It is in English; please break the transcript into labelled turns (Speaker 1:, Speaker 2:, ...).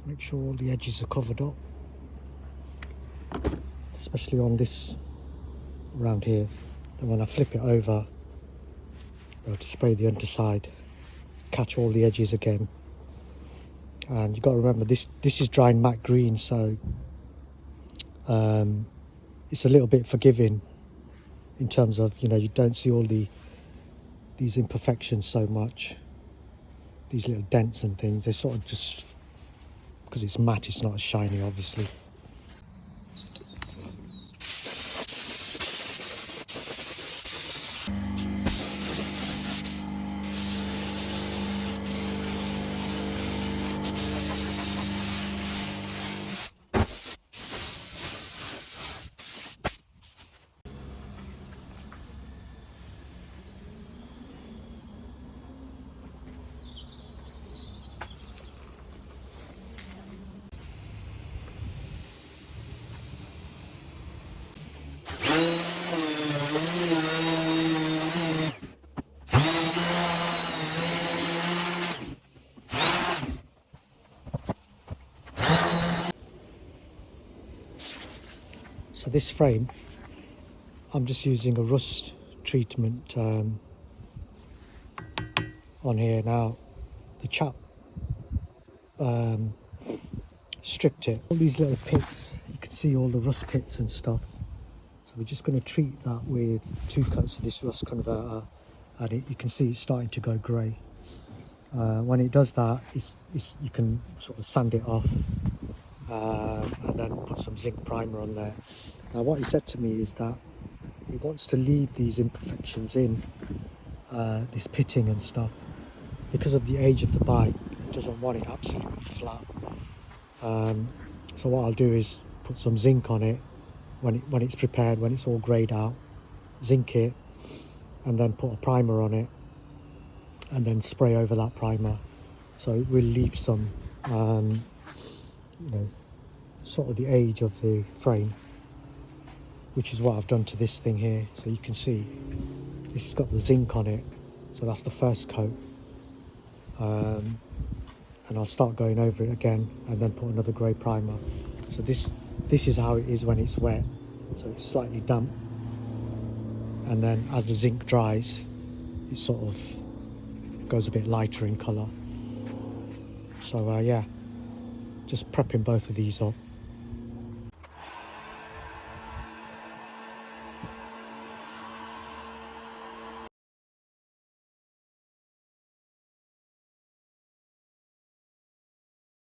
Speaker 1: Make sure all the edges are covered up, especially on this around here. Then when I flip it over, to spray the underside, catch all the edges again. And you've got to remember this is drying matte green, so it's a little bit forgiving in terms of, you know, you don't see all these imperfections so much, these little dents and things. They sort of just, because it's matte, it's not as shiny obviously. So this frame, I'm just using a rust treatment on here. Now the chap stripped it. All these little pits, you can see all the rust pits and stuff. So we're just going to treat that with 2 coats of this rust converter, and you can see it's starting to go grey. When it does that, you can sort of sand it off and then put some zinc primer on there. Now what he said to me is that he wants to leave these imperfections in, this pitting and stuff, because of the age of the bike. He doesn't want it absolutely flat. So what I'll do is put some zinc on it when it's prepared, when it's all greyed out, zinc it, and then put a primer on it, and then spray over that primer, so it will leave some you know, sort of the age of the frame, which is what I've done to this thing here. So you can see this has got the zinc on it, so that's the first coat. And I'll start going over it again and then put another grey primer. So this is how it is when it's wet, so it's slightly damp, and then as the zinc dries it sort of goes a bit lighter in colour. So yeah, just prepping both of these up.